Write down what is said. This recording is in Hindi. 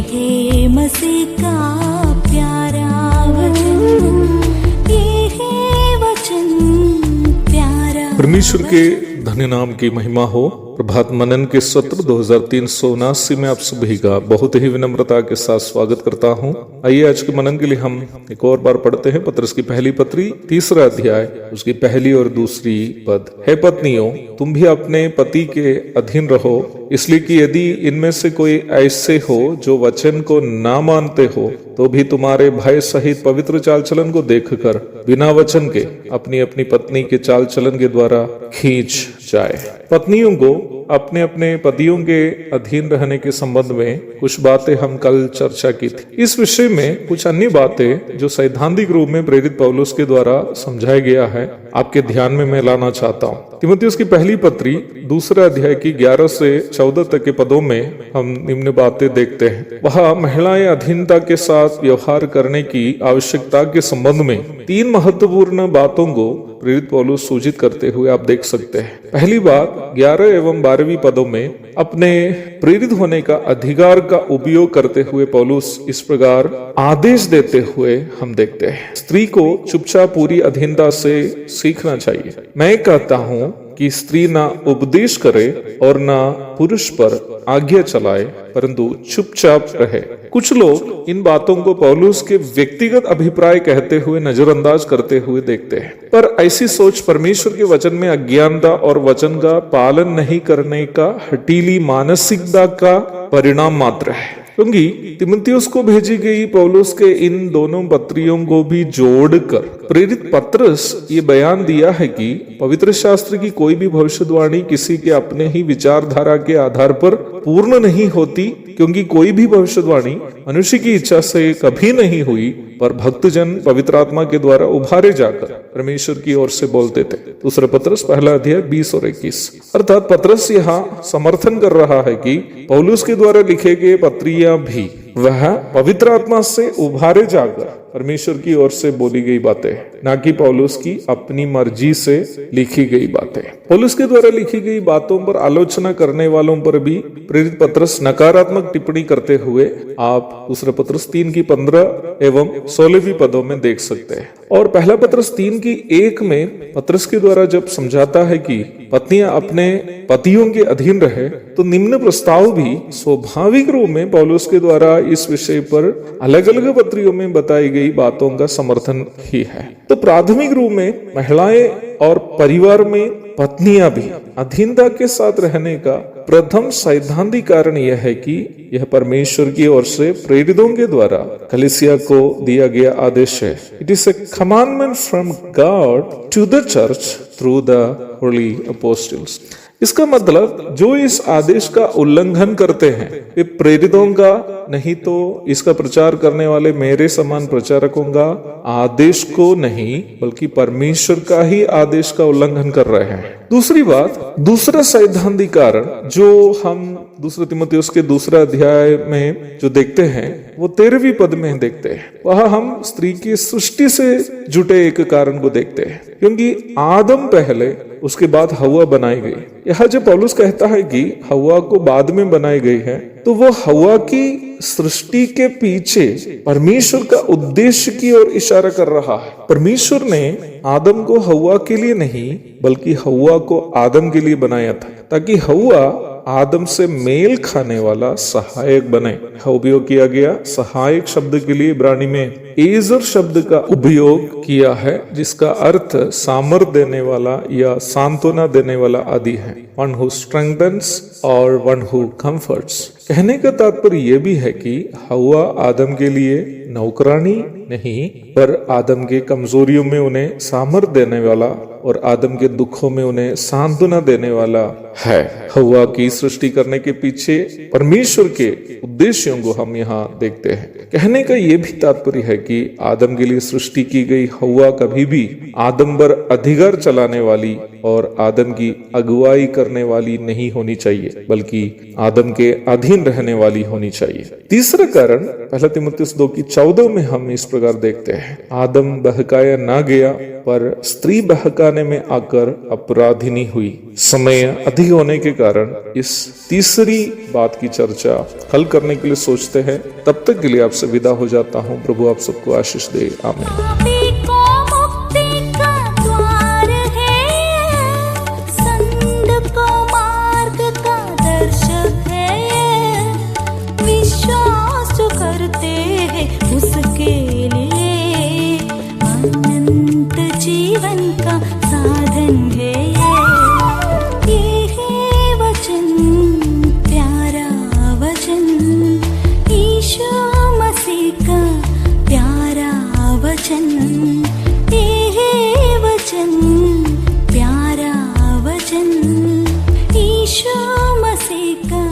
है मसीह का प्यारा वचन, ये है वचन प्यारा। परमेश्वर के धन्य नाम की महिमा हो। प्रभात मनन के सत्र 2379 में आप सभी का बहुत ही विनम्रता के साथ स्वागत करता हूं। आइए आज के मनन के लिए हम एक और बार पढ़ते हैं पत्रस की पहली पत्री 3 अध्याय उसकी पहली और दूसरी पद। हे पत्नियों, तुम भी अपने पति के अधीन रहो, इसलिए कि यदि इनमें से कोई ऐसे हो जो वचन को ना मानते हो, तो भी तुम्हारे भय सहित पवित्र चाल चलन को देखकर बिना वचन के अपनी अपनी पत्नी के चाल चलन के द्वारा खींच जाए। पत्नियों को अपने अपने पतियों के अधीन रहने के संबंध में कुछ बातें हम कल चर्चा की थी। इस विषय में कुछ अन्य बातें जो सैद्धांतिक रूप में प्रेरित पौलुस के द्वारा समझाया गया है, आपके ध्यान में मैं लाना चाहता हूँ। तीमुथियुस की पहली पत्री 2 अध्याय की 11 से 14 तक के पदों में हम निम्न बातें देखते हैं। वह महिलाएं अधीनता के साथ व्यवहार करने की आवश्यकता के संबंध में 3 महत्वपूर्ण बातों को प्रेरित पौलुस सूचित करते हुए आप देख सकते हैं। पहली बात 11 एवं 12वीं पदों में अपने प्रेरित होने का अधिकार का उपयोग करते हुए पौलुस इस प्रकार आदेश देते हुए हम देखते हैं। स्त्री को चुपचाप पूरी अधीनता से सीखना चाहिए। मैं कहता हूं कि स्त्री ना उपदेश करे और ना पुरुष पर आज्ञा चलाए, परंतु चुपचाप रहे। कुछ लोग इन बातों को पौलुस के व्यक्तिगत अभिप्राय कहते हुए नजरअंदाज करते हुए देखते हैं, पर ऐसी सोच परमेश्वर के वचन में अज्ञानता और वचन का पालन नहीं करने का हठीली मानसिकता का परिणाम मात्र है। क्योंकि तीमुथियुस को भेजी गई पौलुस के इन दोनों पत्रियों को भी जोड़कर प्रेरित पत्रस ये बयान दिया है कि पवित्र शास्त्र की कोई भी भविष्यवाणी किसी के अपने ही विचारधारा के आधार पर पूर्ण नहीं होती, क्योंकि कोई भी भविष्यवाणी मनुष्य की इच्छा से कभी नहीं हुई, पर भक्तजन पवित्र आत्मा के द्वारा उभारे जाकर परमेश्वर की ओर से बोलते थे। दूसरा पत्रस पहला अध्याय 20 और 21। अर्थात पत्रस यहाँ समर्थन कर रहा है कि पौलुस के द्वारा लिखे गए पत्रियां भी वह पवित्र आत्मा से उभारे जाकर परमेश्वर की ओर से बोली गई बातें, ना कि पौलुस की अपनी मर्जी से लिखी गई बातें। पौलुस के द्वारा लिखी गई बातों पर आलोचना करने वालों पर भी प्रेरित पत्रस नकारात्मक टिप्पणी करते हुए आप दूसरा पत्रस 3 की 15 एवं 16वीं पदों में देख सकते हैं। और पहला पत्रस 3 की 1 में पत्रस के द्वारा जब समझाता है कि पत्नियां अपने पतियों के अधीन रहे, तो निम्न प्रस्ताव भी स्वाभाविक रूप में पौलुस के द्वारा इस विषय पर अलग अलग पत्रियों में बताई गई बातों का समर्थन ही है। तो प्राथमिक रूप में महिलाएं और परिवार में पत्नियां भी अधीनता के साथ रहने का प्रथम सैद्धांतिक कारण यह है कि यह परमेश्वर की ओर से प्रेरितों के द्वारा कलीसिया को दिया गया आदेश है। It is a commandment from God to the church through the holy apostles. इसका मतलब जो इस आदेश का उल्लंघन करते हैं वे प्रेरितों का नहीं, तो इसका प्रचार करने वाले मेरे समान प्रचारकों का आदेश को नहीं, बल्कि परमेश्वर का ही आदेश का उल्लंघन कर रहे हैं। दूसरी बात, दूसरा सैद्धांतिक कारण जो हम दूसरे तीमुथियुस के 2 अध्याय में जो देखते हैं वो 13वीं पद में देखते हैं। वह हम स्त्री की सृष्टि से जुटे एक कारण को देखते हैं, क्योंकि आदम पहले, उसके बाद हव्वा बनाई गई। यह जब पौलुस कहता है कि हव्वा को बाद में बनाई गई है, तो वो हव्वा की सृष्टि के पीछे परमेश्वर का उद्देश्य की ओर इशारा कर रहा है। परमेश्वर ने आदम को हव्वा के लिए नहीं, बल्कि हव्वा को आदम के लिए बनाया था, ताकि हव्वा आदम से मेल खाने वाला सहायक बने। उपयोग किया गया सहायक शब्द के लिए इब्रानी में एजर शब्द का उपयोग किया है, जिसका अर्थ सामर्थ देने वाला या सांत्वना देने वाला आदि है। वन हु स्ट्रेंथन्स और वन हु कंफर्ट्स। कहने का तात्पर्य यह भी है कि हव्वा आदम के लिए नौकरानी नहीं, पर आदम के कमजोरियों में उन्हें सामर्थ देने वाला और आदम के दुखों में उन्हें सांत्वना देने वाला है। हव्वा की सृष्टि करने के पीछे परमेश्वर के उद्देश्यों को हम यहाँ देखते हैं। कहने का यह भी तात्पर्य है कि आदम के लिए सृष्टि की गई हव्वा कभी भी आदम पर अधिकार चलाने वाली और आदम की अगुवाई करने वाली नहीं होनी चाहिए, बल्कि आदम के अधीन रहने वाली होनी चाहिए। तीसरा कारण पहला तीमुथियुस 2:14 में हम इस प्रकार देखते हैं, आदम बहकाया ना गया पर स्त्री बहकाने में आकर अपराधिनी हुई। समय अधिक होने के कारण इस तीसरी बात की चर्चा हल करने के लिए सोचते हैं। तब तक के लिए आपसे विदा हो जाता हूँ। प्रभु आप सबको आशीष दे। आमीन। पापी को मुक्ति का द्वार है, संत को मार्ग का दर्शक है, विश्वास जो करते हैं उसके लिए अनंत जीवन का साधन है। ये है वचन, प्यारा वचन, यीशु मसीह का प्यारा वचन। ये है वचन, प्यारा वचन, यीशु मसीह का